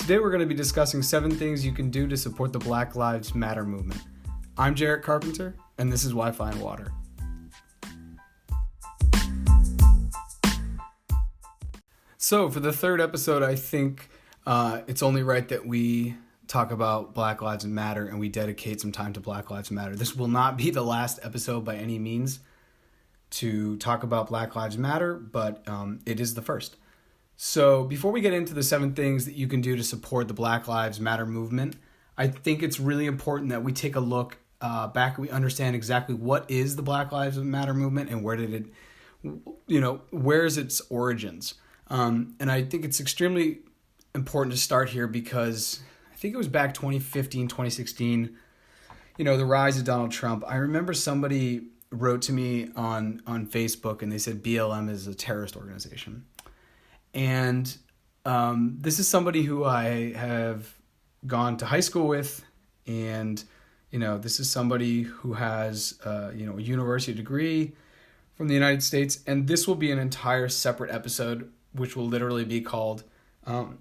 Today we're going to be discussing 7 things you can do to support the Black Lives Matter movement. I'm Jarrett Carpenter, and this is Wi-Fi Water. So for the third episode, I think it's only right that we talk about Black Lives Matter and we dedicate some time to Black Lives Matter. This will not be the last episode by any means to talk about Black Lives Matter, but it is the first. So before we get into the 7 things that you can do to support the Black Lives Matter movement, I think it's really important that we take a look back and we understand exactly what is the Black Lives Matter movement and where did it, where's its origins. And I think it's extremely important to start here because I think it was back 2015, 2016, the rise of Donald Trump. I remember somebody wrote to me on Facebook and they said BLM is a terrorist organization. And this is somebody who I have gone to high school with, and this is somebody who has a university degree from the United States, and this will be an entire separate episode which will literally be called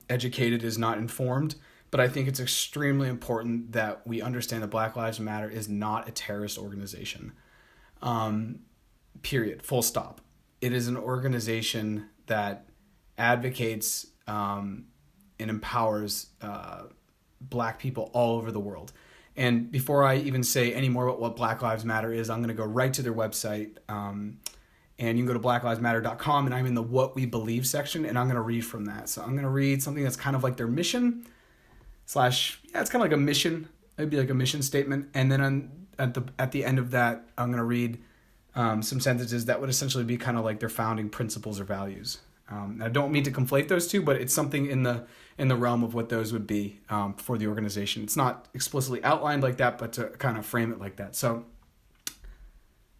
Educated is Not Informed. But I think it's extremely important that we understand that Black Lives Matter is not a terrorist organization. Period. Full stop. It is an organization that advocates and empowers Black people all over the world. And before I even say any more about what Black Lives Matter is, I'm going to go right to their website. And you can go to blacklivesmatter.com, and I'm in the What We Believe section, and I'm going to read from that. So I'm going to read something that's kind of like their mission / it's kind of like a mission. It'd be like a mission statement. And then at the end of that, I'm going to read some sentences that would essentially be kind of like their founding principles or values. I don't mean to conflate those two, but it's something in the realm of what those would be for the organization. It's not explicitly outlined like that, but to kind of frame it like that. So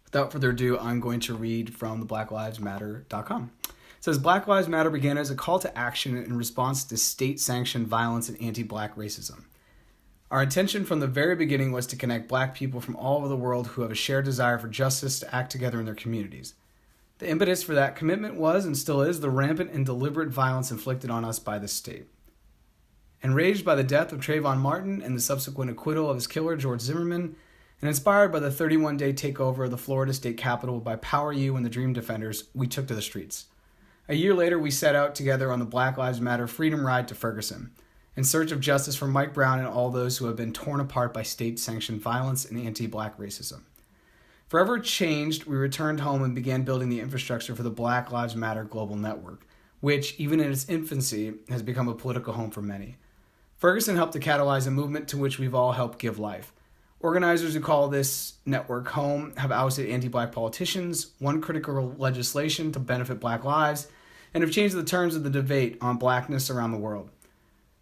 without further ado, I'm going to read from the blacklivesmatter.com. It says, Black Lives Matter began as a call to action in response to state-sanctioned violence and anti-Black racism. Our intention from the very beginning was to connect Black people from all over the world who have a shared desire for justice to act together in their communities. The impetus for that commitment was, and still is, the rampant and deliberate violence inflicted on us by the state. Enraged by the death of Trayvon Martin and the subsequent acquittal of his killer, George Zimmerman, and inspired by the 31-day takeover of the Florida State Capitol by Power U and the Dream Defenders, we took to the streets. A year later, we set out together on the Black Lives Matter Freedom Ride to Ferguson, in search of justice for Mike Brown and all those who have been torn apart by state-sanctioned violence and anti-Black racism. Forever changed, we returned home and began building the infrastructure for the Black Lives Matter global network, which, even in its infancy, has become a political home for many. Ferguson helped to catalyze a movement to which we've all helped give life. Organizers who call this network home have ousted anti-Black politicians, won critical legislation to benefit Black lives, and have changed the terms of the debate on Blackness around the world.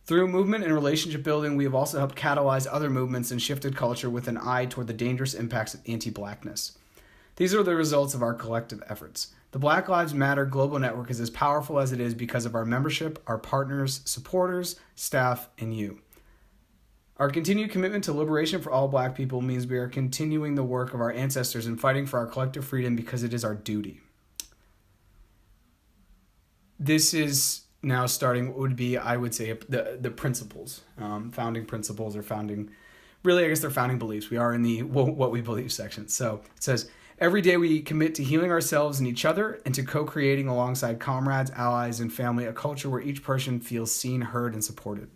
Through movement and relationship building, we have also helped catalyze other movements and shifted culture with an eye toward the dangerous impacts of anti-Blackness. These are the results of our collective efforts. The Black Lives Matter Global Network is as powerful as it is because of our membership, our partners, supporters, staff, and you. Our continued commitment to liberation for all Black people means we are continuing the work of our ancestors and fighting for our collective freedom because it is our duty. This is now starting what would be, I would say, the principles, founding principles or founding beliefs. We are in the what we believe section. So it says, every day we commit to healing ourselves and each other and to co-creating alongside comrades, allies, and family a culture where each person feels seen, heard, and supported.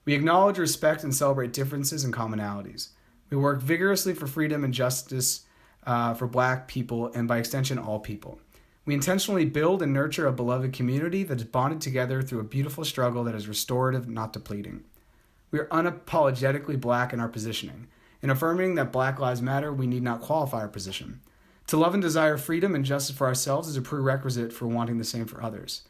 We acknowledge, respect, and celebrate differences and commonalities. We work vigorously for freedom and justice for Black people and by extension all people. We intentionally build and nurture a beloved community that is bonded together through a beautiful struggle that is restorative, not depleting. We are unapologetically Black in our positioning. In affirming that Black Lives Matter, we need not qualify our position. To love and desire freedom and justice for ourselves is a prerequisite for wanting the same for others.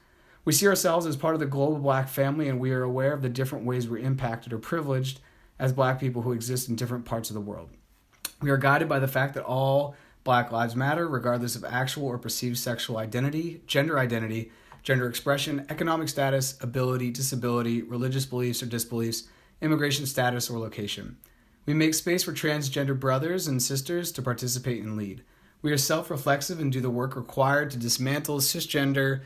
We see ourselves as part of the global Black family, and we are aware of the different ways we're impacted or privileged as Black people who exist in different parts of the world. We are guided by the fact that all Black Lives Matter, regardless of actual or perceived sexual identity, gender expression, economic status, ability, disability, religious beliefs or disbeliefs, immigration status, or location. We make space for transgender brothers and sisters to participate and lead. We are self-reflexive and do the work required to dismantle cisgender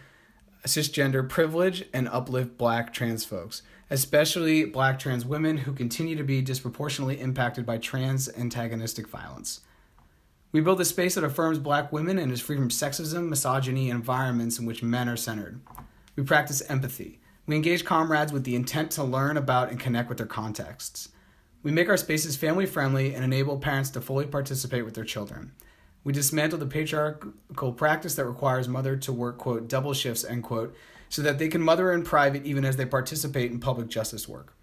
cisgender privilege and uplift Black trans folks, especially Black trans women who continue to be disproportionately impacted by trans antagonistic violence. We build a space that affirms Black women and is free from sexism, misogyny, and environments in which men are centered. We practice empathy. We engage comrades with the intent to learn about and connect with their contexts. We make our spaces family-friendly and enable parents to fully participate with their children. We dismantle the patriarchal practice that requires mother to work, quote, double shifts, end quote, so that they can mother in private even as they participate in public justice work.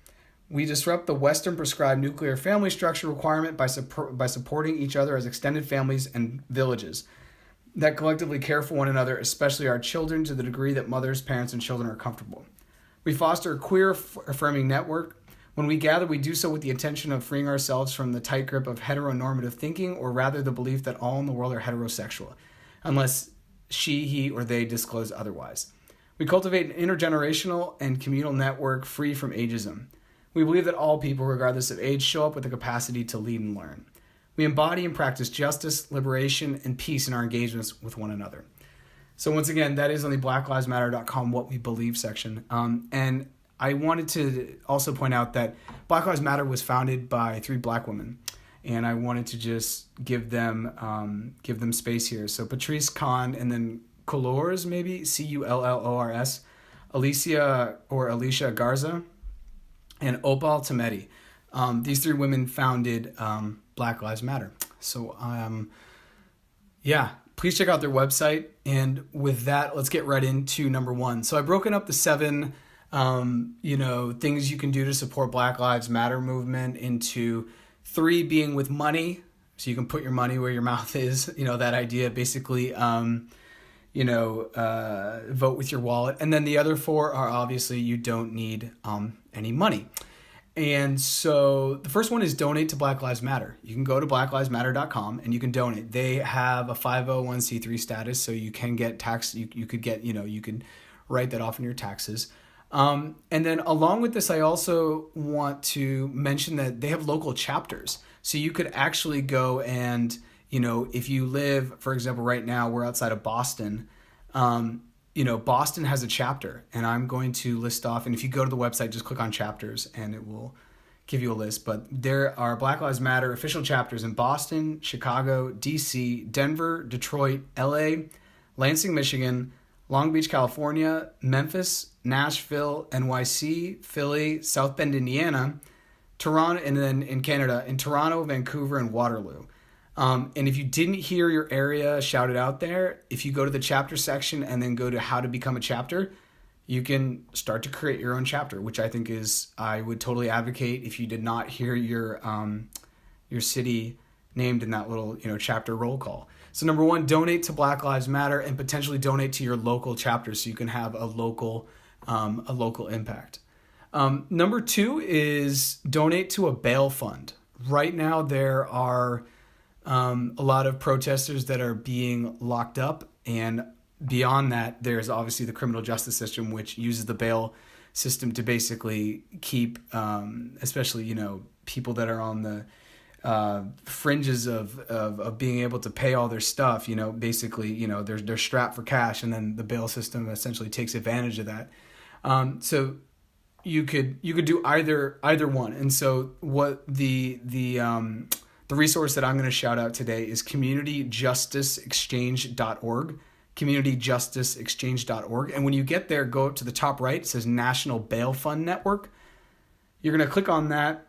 We disrupt the Western prescribed nuclear family structure requirement by supporting each other as extended families and villages that collectively care for one another, especially our children, to the degree that mothers, parents, and children are comfortable. We foster a queer affirming network. When we gather, we do so with the intention of freeing ourselves from the tight grip of heteronormative thinking, or rather the belief that all in the world are heterosexual, unless she, he, or they disclose otherwise. We cultivate an intergenerational and communal network free from ageism. We believe that all people, regardless of age, show up with the capacity to lead and learn. We embody and practice justice, liberation, and peace in our engagements with one another. So once again, that is on the blacklivesmatter.com What We Believe section. And I wanted to also point out that Black Lives Matter was founded by 3 Black women, and I wanted to just give them space here. So Patrice Kahn, and then Cullors, maybe Cullors, Alicia Garza, and Opal Tometi. These 3 women founded Black Lives Matter. So please check out their website. And with that, let's get right into number 1. So I've broken up the 7 things you can do to support Black Lives Matter movement into 3 being with money. So you can put your money where your mouth is, that idea, basically, vote with your wallet. And then the other 4 are obviously you don't need any money. And so the first one is donate to Black Lives Matter. You can go to blacklivesmatter.com and you can donate. They have a 501c3 status, so you can get tax. You could get, you can write that off in your taxes. And then along with this, I also want to mention that they have local chapters. So you could actually go and, if you live, for example, right now we're outside of Boston, Boston has a chapter, and I'm going to list off, and if you go to the website, just click on chapters and it will give you a list. But there are Black Lives Matter official chapters in Boston, Chicago, DC, Denver, Detroit, LA, Lansing, Michigan, Long Beach, California, Memphis, Nashville, NYC, Philly, South Bend, Indiana, Toronto, and then in Canada, in Toronto, Vancouver, and Waterloo. And if you didn't hear your area shouted out there, if you go to the chapter section and then go to how to become a chapter, you can start to create your own chapter, which I think I would totally advocate if you did not hear your city named in that little, chapter roll call. So number 1, donate to Black Lives Matter and potentially donate to your local chapter so you can have a local impact. Number 2 is donate to a bail fund. Right now there are a lot of protesters that are being locked up, and beyond that, there's obviously the criminal justice system, which uses the bail system to basically keep, especially, people that are on the fringes of being able to pay all their stuff, basically, they're strapped for cash, and then the bail system essentially takes advantage of that. So you could do either one. And so what the resource that I'm going to shout out today is communityjusticeexchange.org, communityjusticeexchange.org. And when you get there, go up to the top right. It says National Bail Fund Network. You're going to click on that.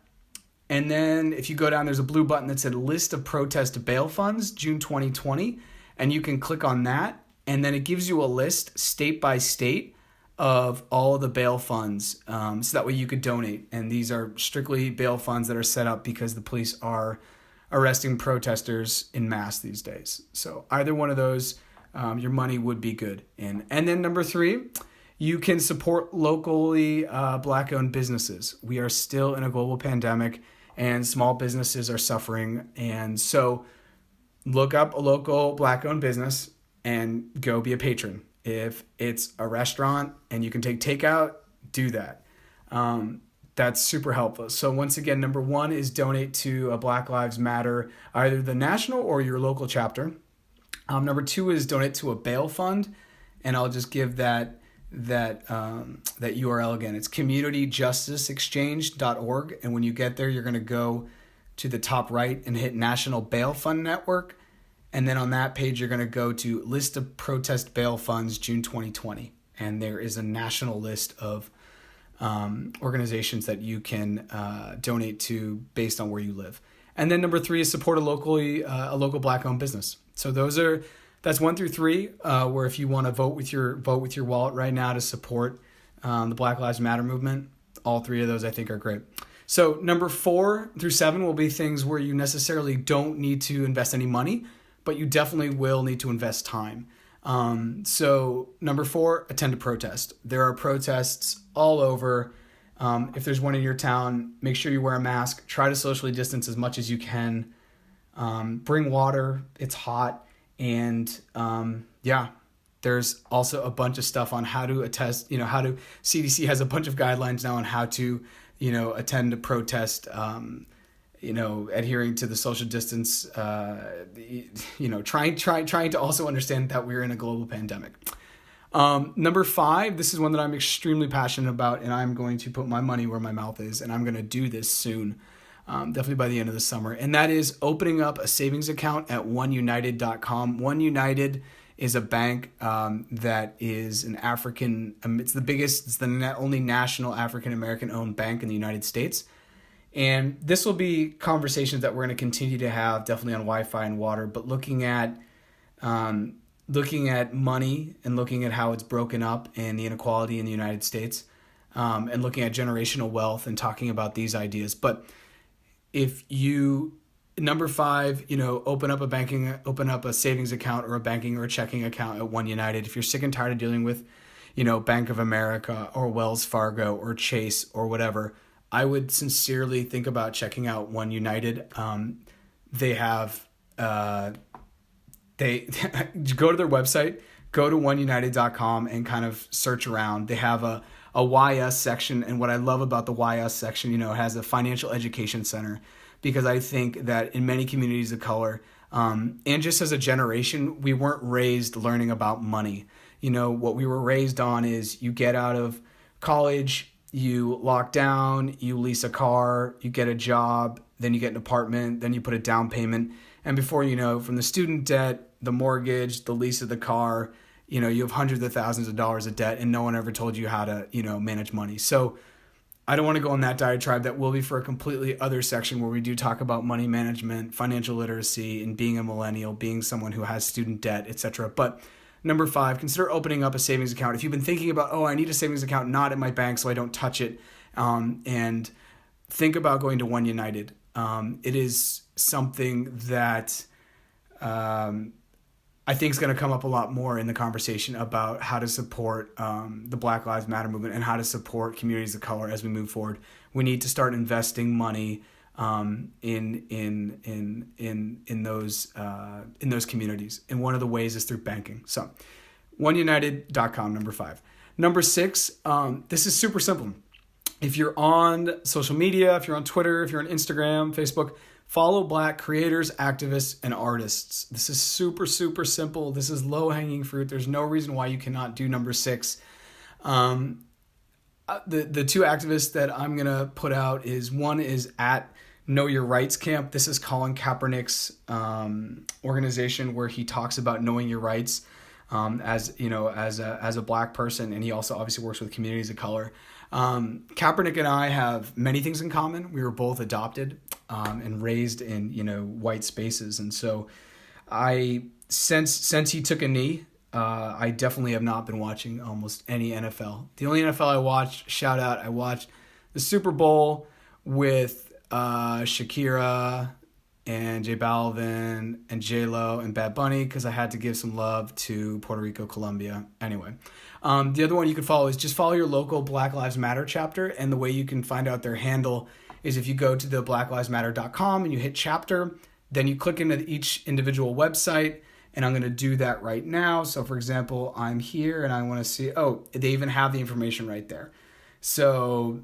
And then if you go down, there's a blue button that said List of Protest Bail Funds, June 2020. And you can click on that. And then it gives you a list state by state of all of the bail funds. So that way you could donate. And these are strictly bail funds that are set up because the police are arresting protesters in mass these days. So either one of those, your money would be good in. And then number 3, you can support locally Black-owned businesses. We are still in a global pandemic, and small businesses are suffering. And so look up a local Black-owned business and go be a patron. If it's a restaurant and you can take takeout, do that. That's super helpful. So once again, number 1 is donate to a Black Lives Matter, either the national or your local chapter. Number 2 is donate to a bail fund. And I'll just give that that URL again. It's communityjusticeexchange.org. And when you get there, you're going to go to the top right and hit National Bail Fund Network. And then on that page, you're going to go to List of Protest Bail Funds June 2020. And there is a national list of organizations that you can donate to based on where you live. And then number 3 is support a local Black-owned business. So that's 1 through 3, where if you want to vote with your wallet right now to support the Black Lives Matter movement, all 3 of those I think are great. So number 4 through 7 will be things where you necessarily don't need to invest any money, but you definitely will need to invest time. So number 4, attend a protest. There are protests all over. If there's one in your town, make sure you wear a mask. Try to socially distance as much as you can. Bring water. It's hot. And there's also a bunch of stuff on how to attest, CDC has a bunch of guidelines now on how to, attend a protest, adhering to the social distance, trying to also understand that we're in a global pandemic. Number 5, this is one that I'm extremely passionate about, and I'm going to put my money where my mouth is, and I'm going to do this soon, definitely by the end of the summer. And that is opening up a savings account at oneunited.com. One United is a bank that is an African, it's the only national African-American owned bank in the United States. And this will be conversations that we're going to continue to have, definitely on Wi-Fi and water, but looking at money and looking at how it's broken up and the inequality in the United States, and looking at generational wealth and talking about these ideas. But if you, number 5, open up a savings account or a banking or a checking account at One United. If you're sick and tired of dealing with, Bank of America or Wells Fargo or Chase or whatever, I would sincerely think about checking out One United. They have, go to their website, go to oneunited.com and kind of search around. They have a YS section. And what I love about the YS section, it has a financial education center, because I think that in many communities of color, and just as a generation, we weren't raised learning about money. What we were raised on is you get out of college, you lock down, you lease a car, you get a job, then you get an apartment, then you put a down payment. And before you know, from the student debt, the mortgage, the lease of the car, you have hundreds of thousands of dollars of debt, and no one ever told you how to, manage money. So I don't want to go on that diatribe. That will be for a completely other section where we do talk about money management, financial literacy, and being a millennial, being someone who has student debt, etc. But number 5, consider opening up a savings account. If you've been thinking about, I need a savings account not at my bank so I don't touch it, and think about going to One United. It is something that I think is going to come up a lot more in the conversation about how to support the Black Lives Matter movement and how to support communities of color as we move forward. We need to start investing money in those communities. And one of the ways is through banking. So oneunited.com, number 5. Number 6, this is super simple. If you're on social media, if you're on Twitter, if you're on Instagram, Facebook, follow Black creators, activists, and artists. This is super, super simple. This is low-hanging fruit. There's no reason why you cannot do number 6. The 2 activists that I'm going to put out one is at Know Your Rights Camp. This is Colin Kaepernick's organization where he talks about knowing your rights as a Black person, and he also obviously works with communities of color. Kaepernick and I have many things in common. We were both adopted and raised in white spaces, and so since he took a knee, I definitely have not been watching almost any NFL. The only NFL I watched, I watched the Super Bowl with Shakira and J Balvin and J-Lo and Bad Bunny because I had to give some love to Puerto Rico, Colombia. Anyway, the other one you can follow is just follow your local Black Lives Matter chapter, and the way you can find out their handle is if you go to the blacklivesmatter.com and you hit chapter, then you click into each individual website, and I'm going to do that right now. So for example, I'm here and I want to see, they even have the information right there. So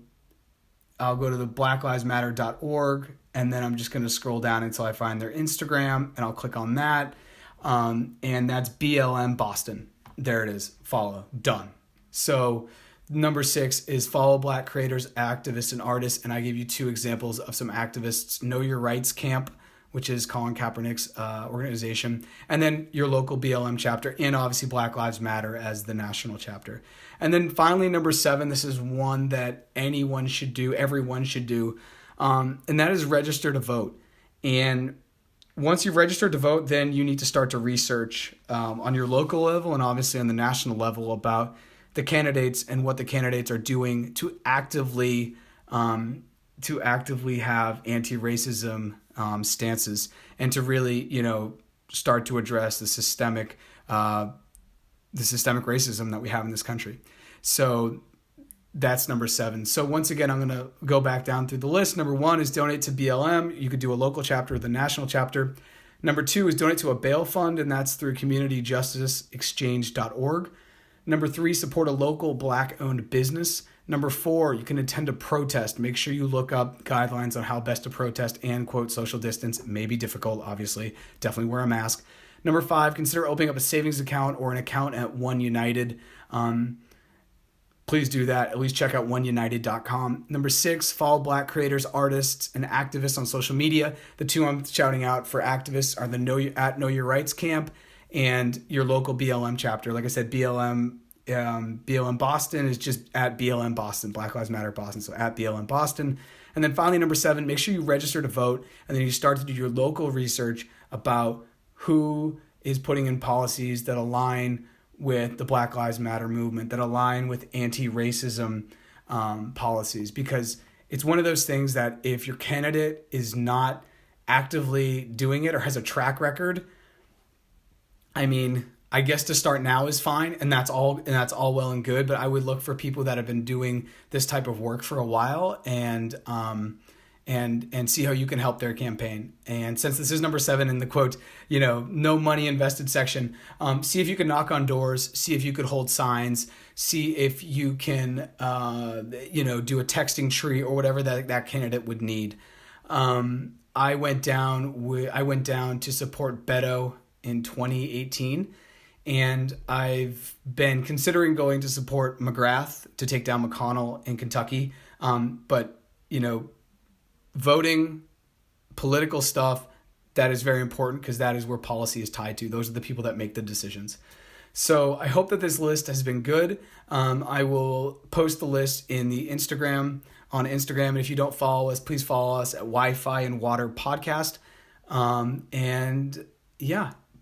I'll go to the blacklivesmatter.org, and then I'm just going to scroll down until I find their Instagram, and I'll click on that. And that's BLM Boston. There it is. Follow. Done. So number 6 is follow Black creators, activists, and artists. And I gave you 2 examples of some activists. Know Your Rights Camp, which is Colin Kaepernick's organization, and then your local BLM chapter, and obviously Black Lives Matter as the national chapter. And then finally, number 7, this is one that everyone should do, and that is register to vote. And once you've registered to vote, then you need to start to research on your local level and obviously on the national level about the candidates and what the candidates are doing to actively have anti-racism stances, and to really, start to address the systemic racism that we have in this country. So that's number 7. So once again, I'm going to go back down through the list. Number 1 is donate to BLM. You could do a local chapter or the national chapter. Number 2 is donate to a bail fund, and that's through communityjusticeexchange.org. Number 3, support a local Black-owned business. Number 4, you can attend a protest. Make sure you look up guidelines on how best to protest and, quote, social distance. It may be difficult, obviously. Definitely wear a mask. Number 5, consider opening up a savings account or an account at One United. Please do that. At least check out oneunited.com. Number 6, follow Black creators, artists, and activists on social media. The 2 I'm shouting out for activists are the Know Your Rights Camp and your local BLM chapter. Like I said, BLM Boston is just at BLM Boston, Black Lives Matter Boston, so at BLM Boston. And then finally, number 7, make sure you register to vote, and then you start to do your local research about who is putting in policies that align with the Black Lives Matter movement, that align with anti-racism policies, because it's one of those things that if your candidate is not actively doing it or has a track record, I mean, I guess to start now is fine, and that's all well and good. But I would look for people that have been doing this type of work for a while, and see how you can help their campaign. And since this is number 7 in the quote, no money invested section, see if you can knock on doors, see if you could hold signs, see if you can, do a texting tree or whatever that candidate would need. I went down to support Beto in 2018. And I've been considering going to support McGrath to take down McConnell in Kentucky. But, voting, political stuff, that is very important because that is where policy is tied to. Those are the people that make the decisions. So I hope that this list has been good. I will post the list in the Instagram, on Instagram. And if you don't follow us, please follow us at Wi-Fi and Water Podcast.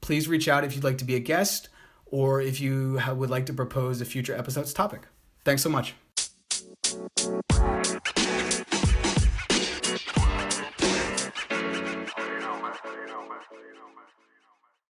Please reach out if you'd like to be a guest, or if you would like to propose a future episode's topic. Thanks so much.